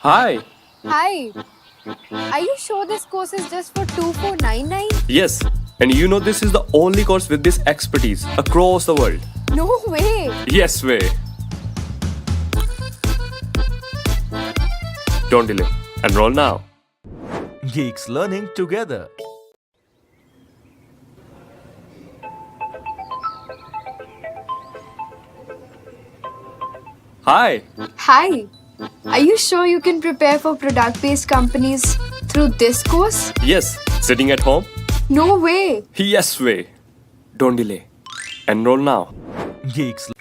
Hi. Hi, are you sure this course is just for 2499? Yes, and you know this is the only course with this expertise across the world. No way! Yes way. Don't delay. Enroll now. Geeks learning together. Hi. Hi, are you sure you can prepare for product based companies through this course? Yes, sitting at home? No way! Yes way. Don't delay. Enroll now. Geeks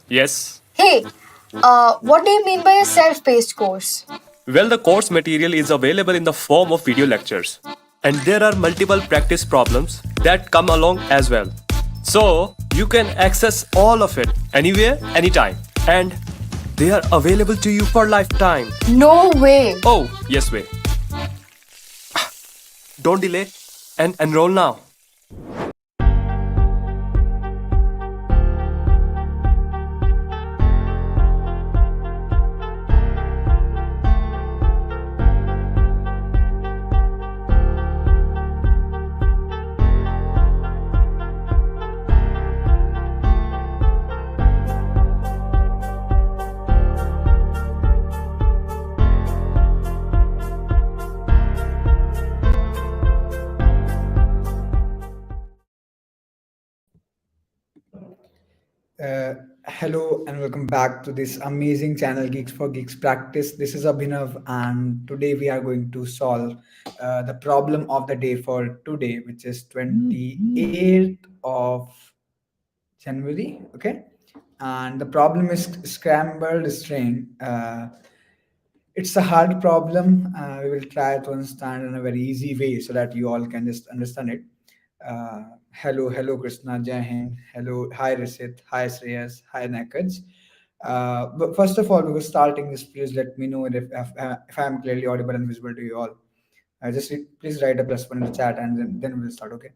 Yes. Hey, what do you mean by a self paced course? Well, the course material is available in the form of video lectures. And there are multiple practice problems that come along as well. So, you can access all of it anywhere, anytime. And they are available to you for lifetime. No way! Oh, yes way. Don't delay and enroll now. Uh, Hello and welcome back to this amazing channel Geeks for Geeks Practice. This is Abhinav, and today we are going to solve the problem of the day for today, which is 28th of January. Okay, and the problem is scrambled string. It's a hard problem. We will try to understand in a very easy way so that you all can just understand it. Hello, Krishna, Jai Hind. Hello, hi, Risit. Hi, Shreyas. Hi, Nakaj. But first of all, before starting this, please let me know if I am clearly audible and visible to you all. Please write a plus one in the chat and then we'll start, okay?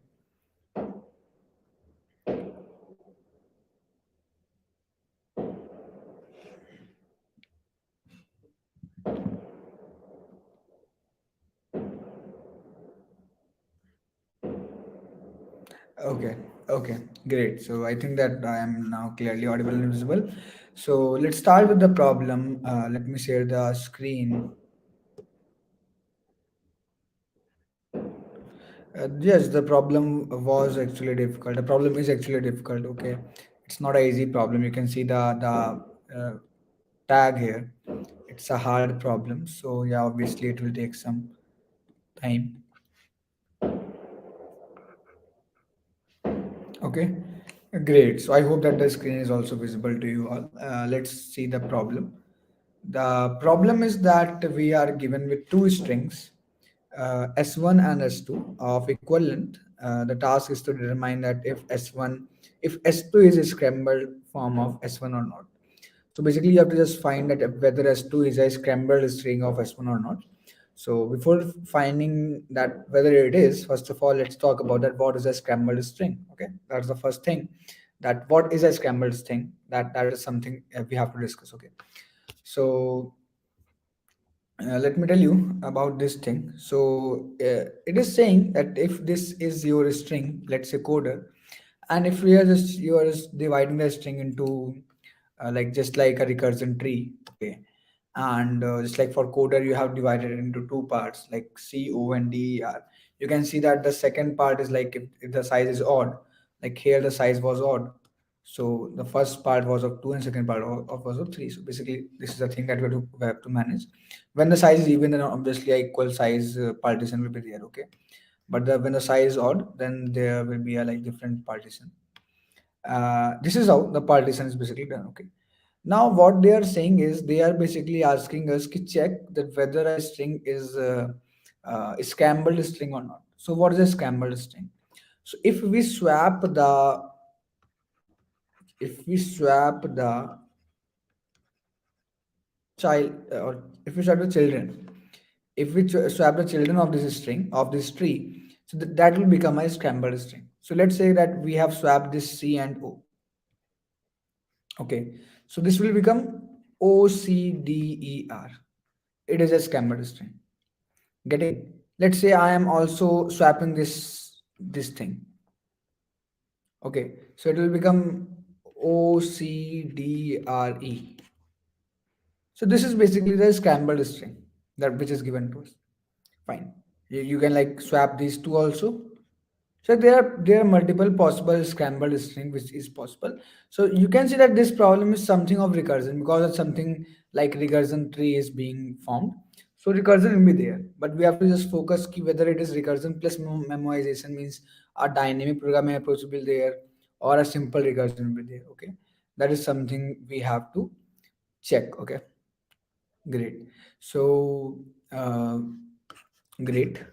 Okay, okay, great. So I think that I am now clearly audible and visible. So let's start with the problem. Let me share the screen. Yes, the problem was actually difficult. The problem is actually difficult. Okay, it's not an easy problem. You can see the tag here. It's a hard problem. So yeah, obviously it will take some time. Okay, great. So I hope that the screen is also visible to you all. Let's see the problem. The problem is that we are given with two strings, S1 and S2 of equal length. The task is to determine that if S2 is a scrambled form of S1 or not. So basically, you have to just find that whether S2 is a scrambled string of S1 or not. So before finding that whether it is, first of all, let's talk about that. What is a scrambled string? Okay, that's the first thing. That what is a scrambled string? That is something we have to discuss. Okay, so let me tell you about this thing. So it is saying that if this is your string, let's say coder, and if we are just you are just dividing the string into like just like a recursion tree, okay, and just like for coder you have divided it into two parts like C O and D E R. You can see that the second part is like if the size is odd, like here the size was odd, so the first part was of 2 and second part was of 3. So basically this is the thing that we have to manage. When the size is even, then obviously a equal size partition will be there, okay, but when the size is odd, then there will be a like different partition. This is how the partition is basically done, okay. Now what they are saying is they are basically asking us to check that whether a string is a scrambled string or not. So what is a scrambled string? So if we swap the child or if we swap the children, if we swap the children of this string of this tree, So that will become a scrambled string. So let's say that we have swapped this C and O. Okay, so this will become OCDER. It is a scrambled string. Getting? Let's say I am also swapping this thing. Okay, so it will become OCDRE. So this is basically the scrambled string that which is given to us. Fine. You can like swap these two also. So there are multiple possible scrambled string which is possible. So you can see that this problem is something of recursion because of something like recursion tree is being formed. So recursion will be there, but we have to just focus ki whether it is recursion plus memoization means a dynamic programming approach will be there or a simple recursion will be there. Okay, that is something we have to check. Okay, great. So great.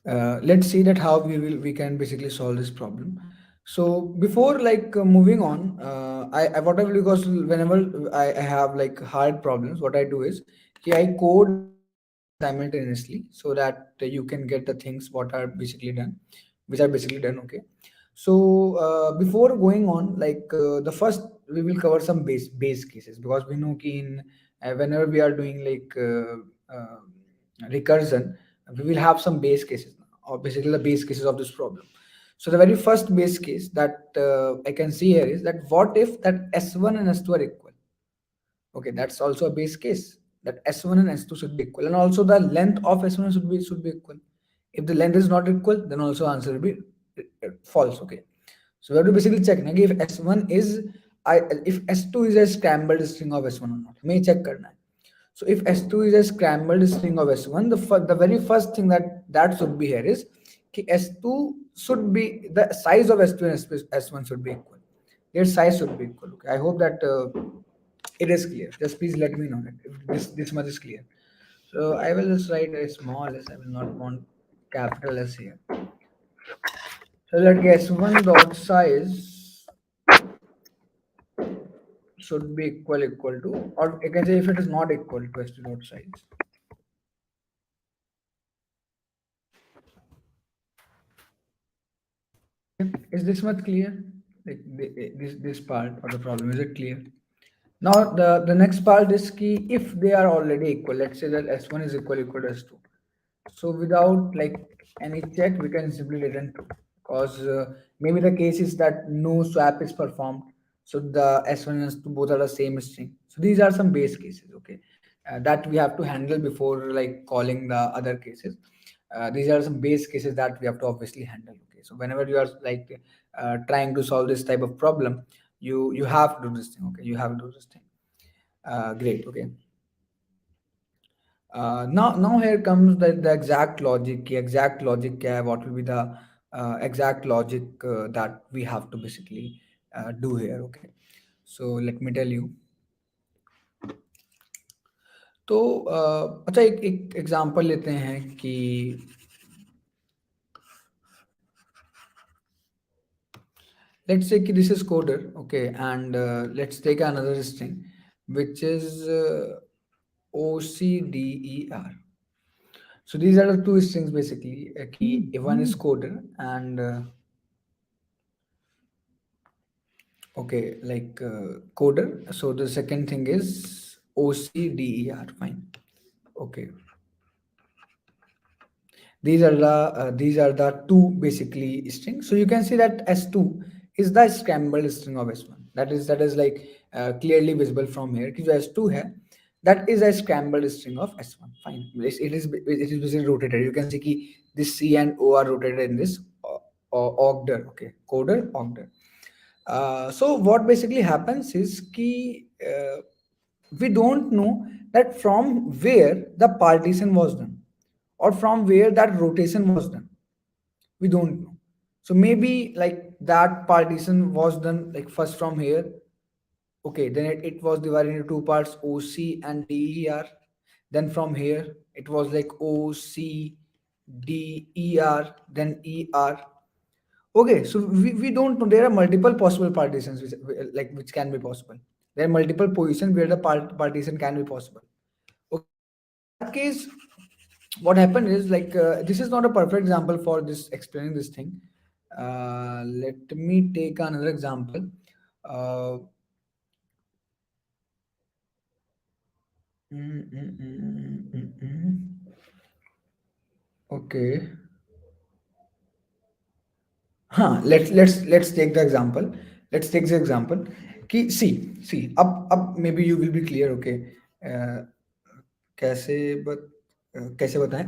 Let's see that how we can basically solve this problem. So before like moving on, I what I will do, because whenever I have like hard problems, what I do is I code and I solve them simultaneously so that you can get the things what are basically done, which are basically done. Okay. So before going on, like the first we will cover some base cases, because we know ki in whenever we are doing like recursion, we will have some base cases or basically the base cases of this problem. So the very first base case that I can see here is that what if that S1 and S2 are equal? Okay, that's also a base case that S1 and S2 should be equal, and also the length of S1 should be equal. If the length is not equal, then also answer will be false. Okay, so we have to basically check na, कि if S1 is if S2 is a scrambled string of S1 or not. हमें check करना है. So if S2 is a scrambled string of S1, the very first thing that should be here is कि S2 should be the size of S2 and S1 should be equal. Their size should be equal. Okay, I hope that it is clear. Just please let me know that if this much is clear. So I will just write a small s. I will not want capital S here. So let S1 dot size should be equal to, or I can say if it is not equal to S2 dot size. Is this much clear? Like this part of the problem, is it clear? Now the next part is key, if they are already equal. Let's say that S1 is equal to S2. So without like any check, we can simply return true, because maybe the case is that no swap is performed. So the S1 and S2 both are the same string. So these are some base cases. Okay, that we have to handle before like calling the other cases. These are some base cases that we have to obviously handle. Okay, so whenever you are like trying to solve this type of problem, you have to do this thing. Okay, you have to do this thing. Great. Okay. Now here comes the exact logic. The exact logic what will be the exact logic that we have to basically do here. Okay, so let me tell you. तो अच्छा एक example लेते हैं कि let's say कि this is coder. Okay, and let's take another string which is OCDER. So these are the two strings basically. Key one is coder and okay, like coder. So the second thing is OCDER. Fine. Okay. These are the two basically strings. So you can see that S2 is the scrambled string of S1. That is like clearly visible from here. कि जो S2 है, that is a scrambled string of S1. Fine. It is basically rotated. You can see कि this C and O are rotated in this ogder. Okay, coder ogder. So what basically happens is कि we don't know that from where the partition was done or from where that rotation was done. We don't know. So maybe like that partition was done like first from here. Okay, then it was divided into two parts, OC and DER. Then from here it was like OC, DER, then ER. Okay, so we don't know. There are multiple possible partitions which can be possible. There are multiple positions where the partition can be possible. Okay, so in that case, what happened is like this is not a perfect example for this explaining this thing. Let me take another example. uh, okay. Let's take the example. Let's take the example. कि see अब maybe you will be clear. Okay. uh, कैसे बत कैसे बताएं?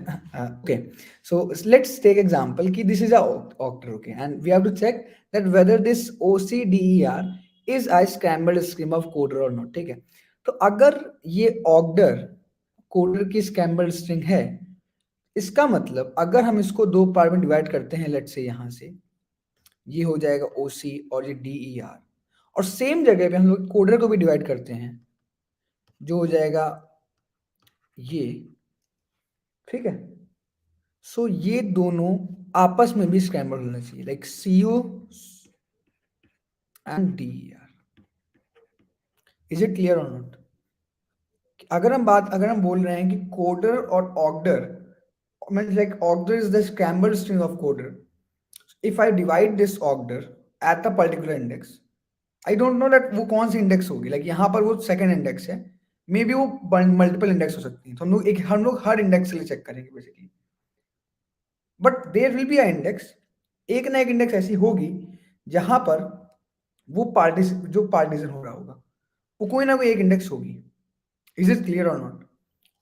Okay, so let's take example कि this is a octar. Okay, and we have to check that whether this OCDER is a scrambled stream of coder or not. ठीक है, तो अगर ये ऑक्टर कोडर की स्क्रैम्बल्ड स्ट्रिंग है, इसका मतलब अगर हम इसको दो पार्ट में डिवाइड करते हैं, लेट से यहां से ये हो जाएगा OC और ये DER, और सेम जगह पे हम लोग कोडर को भी डिवाइड करते हैं, जो हो जाएगा ये। ठीक है, सो ये दोनों आपस में भी स्क्रैम्बल होना चाहिए, like CO and DER। Is it clear or not? अगर हम बोल रहे हैं कि कोडर और octer, means like octer is the scrambled string of coder, if I divide this octer at a particular index, I don't know that वो कौन सी index होगी, लाइक यहाँ पर वो सेकंड इंडेक्स है, मे बी वो मल्टीपल इंडेक्स हो सकती है, तो हम लोग हर इंडेक्स के लिए चेक करेंगे basically, but there will be a index, एक ना एक इंडेक्स ऐसी होगी जहां पर वो पार्टीशन हो रहा होगा, वो कोई ना कोई एक इंडेक्स होगी। Is it clear or not?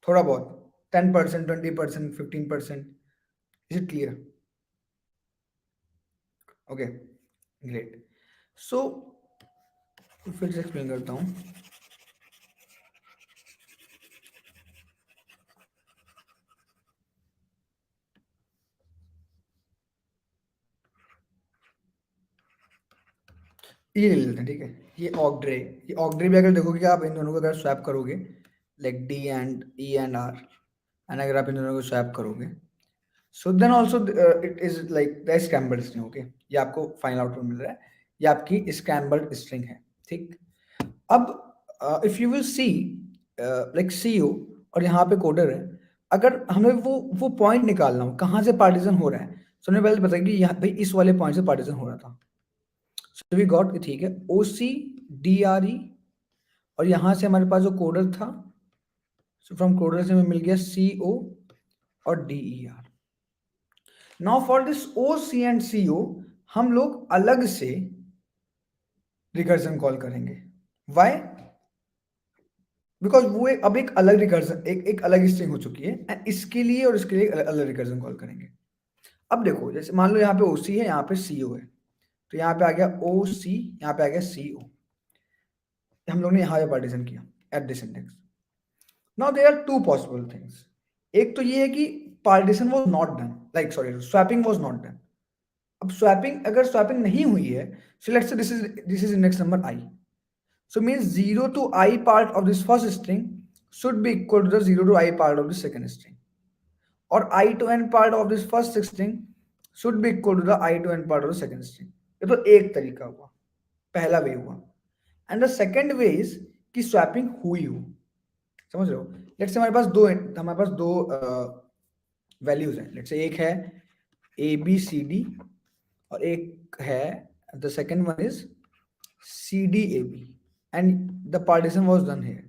थोड़ा बहुत 10%, 20%, 15%, is it clear? Okay, great. So फिर से एक्सप्लेन करता हूँ। ये ले लेते हैं, ठीक है, ये ऑक्ट्रे, ये ऑक्ट्रे भी अगर देखोगे आप इन दोनों को अगर स्वैप करोगे, like D and E and R, and अगर आप इन दोनों को स्वैप करोगे, so then also it is like the scrambled string. Okay, ये आपको फाइनल आउटपुट मिल रहा है, ये आपकी स्क्रैम्बल्ड स्ट्रिंग है। ठीक, अब if you will see like CO और यहाँ पे कोडर है, अगर हमें वो पॉइंट निकालना हो कहाँ से पार्टीशन हो रहा है, तो हमें पहले बताया कि यहाँ भाई इस वाले पॉइंट से पार्टीशन हो रहा था, सो वी गॉट, ठीक है, OCDRE, और यहां से हमारे पास जो कोडर था, सो फ्रॉम कोडर से हमें मिल गया CO और DER। Now for this OC and CO हम लोग अलग से रिकर्जन कॉल करेंगे। व्हाई? बिकॉज वो अब एक अलग रिकर्जन, एक अलग स्ट्रिंग हो चुकी है, एंड इसके लिए और इसके लिए अलग रिकर्जन कॉल करेंगे। अब देखो, जैसे मान लो यहाँ पे OC है, यहाँ पे CO है, तो यहाँ पे आ गया OC, यहाँ पे आ गया CO, हम लोग ने यहाँ पे पार्टीशन किया at this index. Now there are two possible things. एक तो ये है कि partition was not done, like sorry swapping was not done. अब स्वैपिंग, अगर स्वैपिंग नहीं हुई है, so let's say this is index number I, so means 0 to I part of this first string should be equal to the 0 to I part of the second string, or I to N part of this first string should be equal to the I to N part of the second string। ये तो एक तरीका हुआ, पहला वे हुआ, and the second way is कि swapping हुई हो। समझ रहे हो? लेट्स से हमारे पास दो वैल्यूज हैं, लेट्स से एक है ABCD और एक है the second one is CDAB, and the partition was done here,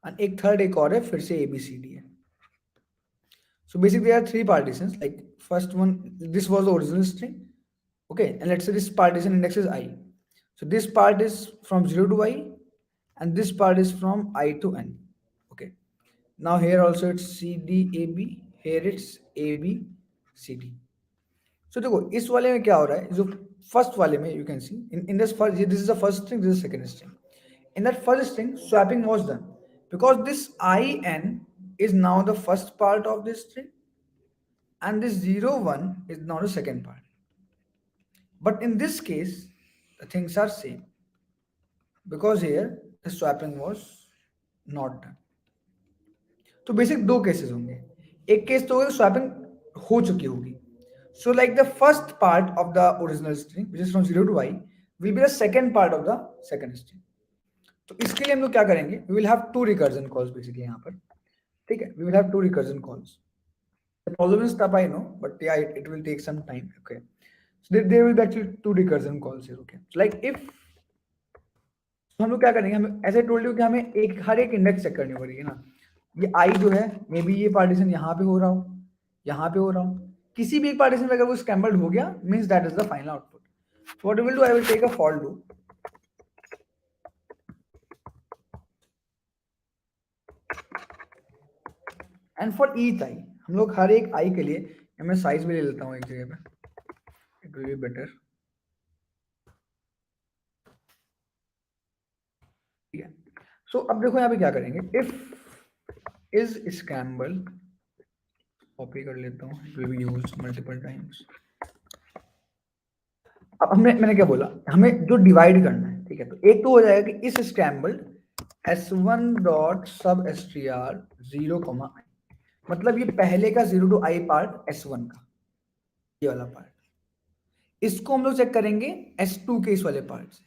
and एक थर्ड एक और है, फिर से ABCD है। So basically there are three partitions, like first one, this was the original string, okay, and let's say this partition index is I, so this part is from 0 to I and this part is from I to N। Okay, now here also it's CDAB, here it's ABCD। so देखो इस वाले में क्या हो रहा है, जो first वाले में you can see in this first, this is the first string, this is the second string, in that first string swapping was done because this IN is now the first part of this string and this 0 1 is now the second part, but in this case the things are same because here the swapping was not done। तो basic दो cases होंगे, एक case तो swapping हो चुकी होगी, so like the first part of the original string which is from 0 to I will be the second part of the second string। तो इसके लिए हम लोग क्या करेंगे, we will have two recursion calls basically यहाँ पर। ठीक है, we will have two recursion calls. The problem is tough, I know, but yeah, it will take some time. Okay, so there will be actually two recursion calls here. Okay, so like if तो हम लोग क्या करेंगे, हम ऐसे told you कि हमें एक हर एक इंडेक्स चेक करनी पड़ेगी ना। ये आई जो है मे बी ये पार्टीशन यहाँ पे हो रहा हो, यहाँ पे हो रहा हो, किसी भी एक पार्टीशन में अगर वो स्क्रैम्बल्ड हो गया means that is the final output. So what we will do, I will take a for loop and for each I, हम लोग हर एक आई के लिए, मैं साइज भी ले लेता हूँ एक जगह पे, इट विल बी बेटर. ठीक है, सो अब देखो यहाँ पे क्या करेंगे, इफ इज स्क्रैम्बल, कॉपी कर लेता हूँ, it will be used multiple times. अब मैंने क्या बोला, हमें जो डिवाइड करना है, ठीक है, तो एक तो हो जाएगा कि इस स्क्रैम्बल s1 डॉट सब str 0, आई, मतलब ये पहले का 0 to i पार्ट s1 का, ये वाला पार्ट, इसको हम लोग चेक करेंगे s2 के इस वाले पार्ट से,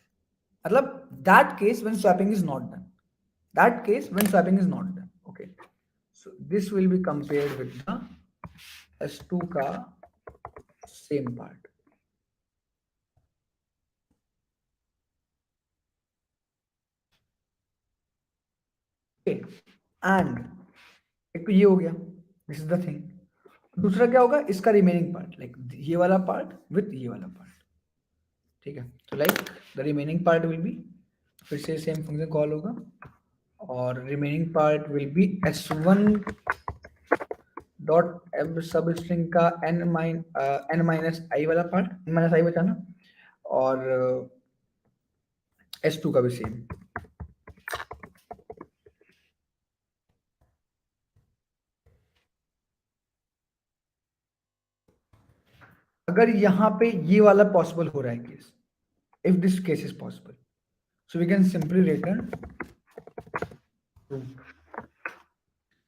मतलब that case when swapping is not done, that case when swapping is not done. Okay, so this will be compared with the s2 का सेम पार्ट. एंड एक तो ये हो गया, दिस इज द थिंग. दूसरा क्या होगा, इसका रिमेनिंग पार्ट, लाइक ये वाला पार्ट विथ ये वाला पार्ट. ठीक है, तो like the remaining part will be, फिर से सेम फंक्शन कॉल होगा, और remaining part will be s1 dot एब सब स्ट्रिंग का n माइनस आई वाला पार्ट, n माइनस आई बचाना, और s2 का भी सेम. अगर यहाँ पे ये वाला पॉसिबल हो रहा है case, if this case is possible, so we can simply return true.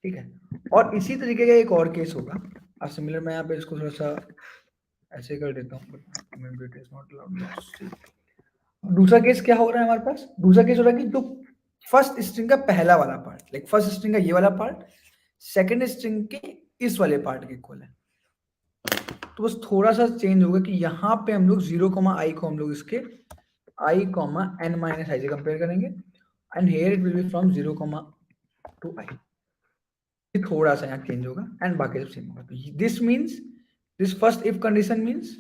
ठीक है, और इसी तरीके का एक और केस होगा, अब सिमिलर, मैं यहाँ पे इसको थोड़ा सा ऐसे कर देता हूँ, दूसरा केस क्या हो रहा है हमारे पास, दूसरा केस हो रहा है कि जो फर्स्ट स्ट्रिंग का पहला वाला पार्ट, लाइक फर्स्ट स्ट्रिंग का ये वाला पार्ट सेकंड स्ट्रिंग के इस वाले पार्ट के इक्वल है, तो बस थोड़ा सा चेंज होगा कि यहाँ पे हम लोग 0, i को हम लोग इसके i, n माइनस आई से कंपेयर करेंगे, and here it will be from 0, to i. थोड़ा सा यहाँ चेंज होगा एंड बाकी सब सेम होगा. This means, this first if condition means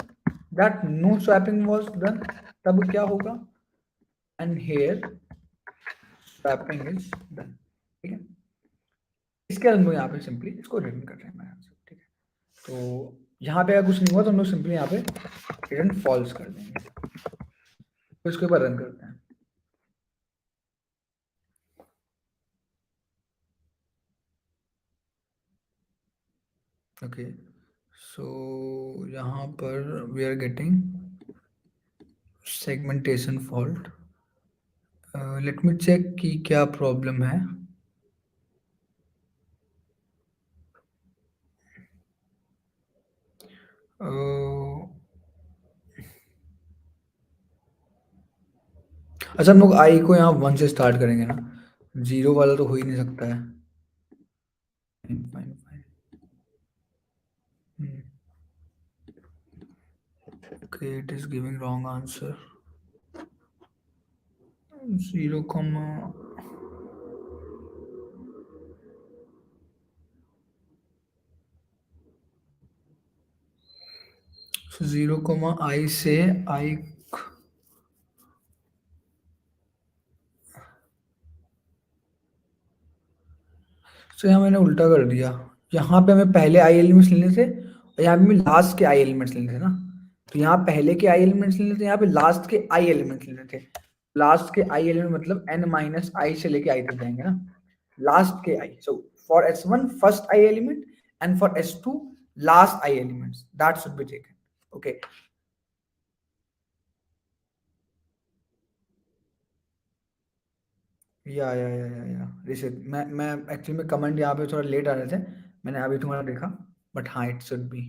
that no swapping was done, तब क्या होगा, and here swapping is done. ठीक है, इसके हम लोग यहाँ पे सिंपली इसको रिटर्न कर रहे हैं यहाँ से. ठीक है, तो यहाँ पे अगर कुछ नहीं हुआ तो हम लोग सिंपली यहाँ पे रिटर्न फॉल्स कर देंगे, तो इसके ऊपर रन करते हैं. ओके, सो यहाँ पर we are getting segmentation fault. Let me check कि क्या प्रॉब्लम है. अच्छा, हम लोग आई को यहाँ 1 से स्टार्ट करेंगे ना, 0 वाला तो हो ही नहीं सकता है. Okay, it is giving wrong answer. 0, so 0, i से i, तो यहाँ मैंने उल्टा कर दिया, यहाँ पे हमें पहले आई एलिमेंट्स लेने थे और यहाँ पे हमें लास्ट के आई एलिमेंट्स लेने थे ना, तो यहाँ पहले के आई एलिमेंट्स लेने थे, यहाँ पे लास्ट के आई एलिमेंट्स लेने थे. लास्ट के आई एलिमेंट मतलब n माइनस आई से लेके आई तक जाएंगे ना, लास्ट के I. So for s1 first I element and for s2 last I elements, that should be taken. Okay, या रिसेट, मैं एक्चुअली में कमेंट यहाँ पे थोड़ा लेट आ रहे थे, मैंने अभी तुम्हारा देखा, बट हाँ इट शुड बी,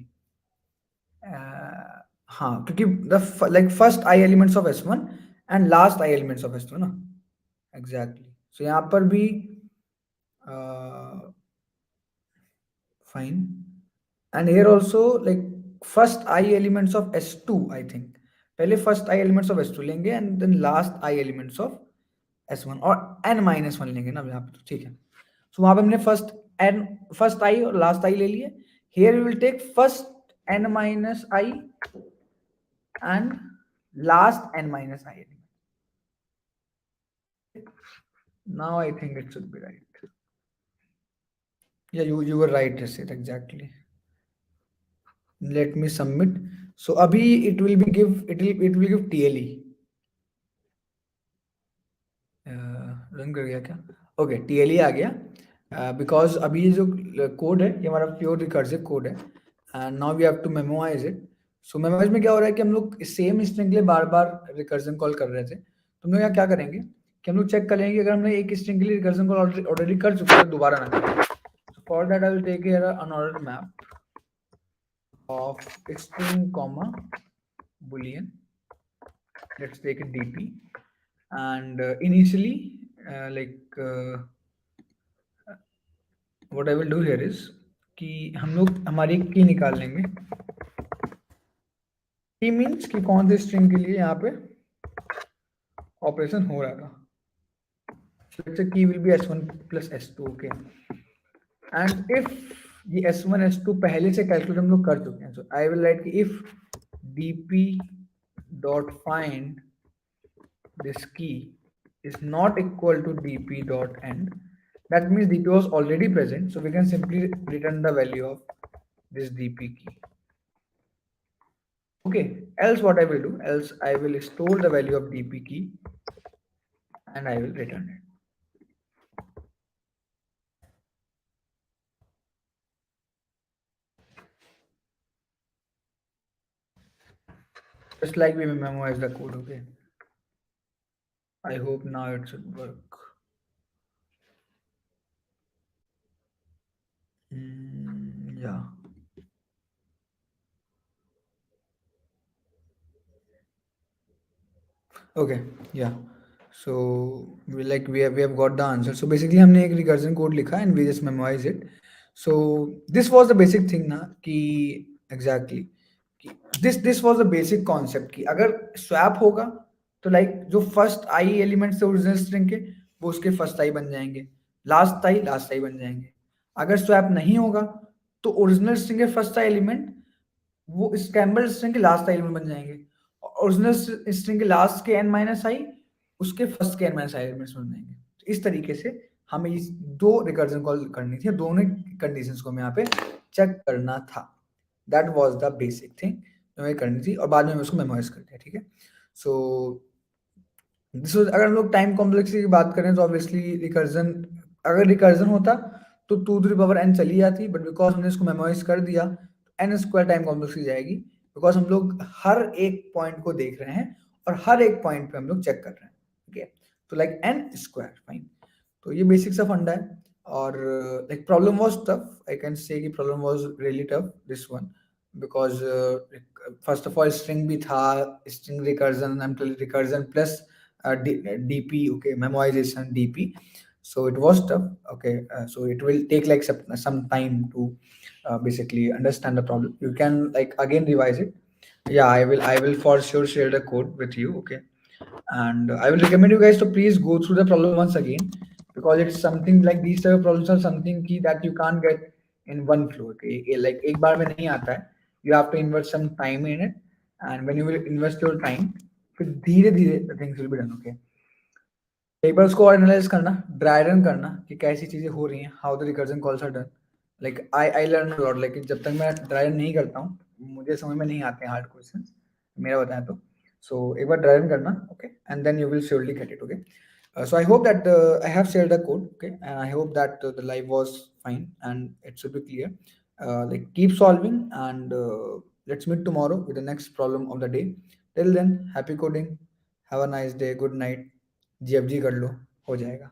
हाँ, क्योंकि the like first I elements of s1 and last I elements of s2 ना, एग्जैक्टली. सो यहाँ पर भी fine. And here also, like, first I elements of s2, I think पहले first I elements of s2 लेंगे and then last I elements of s1 और n minus 1 लेंगे ना यहाँ पे, तो ठीक है. So वहां पे हमने first I और last I ले लिए. Here we will take first n minus I and last n minus I element. Now I think it should be right. Yeah, you were right, Jasid, exactly. Let me submit. So abhi it will give TLE. Run कर गया क्या? Okay, TLE आ गया because अभी ये जो code है ये हमारा प्योर रिकर्सिव कोड है and now we have to memorise it. So memorise में क्या हो रहा है कि हम लोग सेम स्ट्रिंग के लिए बार बार रिकर्जन कॉल कर रहे थे. तो हम लोग यहाँ क्या करेंगे कि हम लोग चेक कर लेंगे अगर हमने एक स्ट्रिंग के लिए रिकर्जन कॉल ऑलरेडी कर चुके हैं तो दोबारा ना करें. For that I will take here unordered map of string comma boolean. Let's take it dp and initially what I will do here is कि हम लोग हमारी की निकाल लेंगे. की मीन्स कि कौन से स्ट्रिंग के लिए यहाँ पे ऑपरेशन हो रहा था. So let's say key will be s1 plus s2. okay, and if ये s1 s2 पहले से कैलकुलेट हम लोग कर चुके हैं. So I will write कि if dp dot find this key is not equal to dp dot end, that means dp was already present, so we can simply return the value of this dp key. Okay, else what I will do, else I will store the value of dp key and I will return it. Just like we memorize the code. Okay, I hope now it should work. Yeah. Okay, yeah. So we have got the answer. So basically हमने एक recursion code लिखा and we just memorize it. So this was the basic thing ना कि exactly कि this was the basic concept कि अगर swap होगा तो like जो first I elements थे original string के वो उसके first I बन जाएंगे, last I बन जाएंगे. अगर swap नहीं होगा तो original string के first I element वो स्क्रैम्बल्ड स्ट्रिंग के लास्ट आई एलिमेंट बन जाएंगे, ओरिजिनल स्ट्रिंग के लास्ट के n माइनस आई उसके फर्स्ट के n माइनस आई एलिमेंट्स बन जाएंगे. तो इस तरीके से हमें इस दो रिकर्जन कॉल करनी थी, दोनों कंडीशंस को हमें यहाँ पे चेक करना था. That was the basic thing जो हमें करनी थी और बाद में उसको मेमोराइज कर दिया. ठीक है. सो दिस वाज, अगर हम लोग टाइम कॉम्प्लेक्सिटी की बात करें तो ऑब्वियसली रिकर्जन, अगर रिकर्जन होता तो 2 to the power n चली जाती, बट बिकॉज हमने इसको मेमोराइज कर दिया n स्क्वायर टाइम कॉम्प्लेक्सिटी जाएगी बिकॉज हम लोग हर एक पॉइंट को देख रहे हैं और हर एक पॉइंट पे हम लोग चेक कर रहे हैं. ओके, तो लाइक n स्क्वायर. फाइन. तो ये बेसिक सा फंडा है. और like problem was tough, I can say कि problem was really tough this one because first of all string भी था, string recursion plus dp. okay, memorization dp. So it was tough. Okay, so it will take like some time to basically understand the problem. You can like again revise it. Yeah, I will for sure share the code with you. Okay, and I will recommend you guys to please go through the problem once again because it's something like these type of problems are something key that you can't get in one flow. Okay, like एक बार में नहीं आता है. You have to invest some time in it, and when you will invest your time, फिर धीरे धीरे the things will be done. Okay, एक बार उसको और एनालाइज करना, ड्राई रन करना कि कैसी चीजें हो रही हैं, how the recursion calls are done. Like I learn lot, लेकिन जब तक मैं ड्राई रन नहीं करता हूँ मुझे समझ में नहीं आते हैं हार्ड क्वेश्चंस, मेरा बताएं तो. सो एक बार ड्राई रन करना. Okay, and then you will surely get it. Okay, so I hope that I have shared the code. Okay, and I hope that the live was fine and it should be clear. Like keep solving and let's meet tomorrow with the next problem of the day. Till then, happy coding, have a nice day, good night. GFG कर लो, हो जाएगा.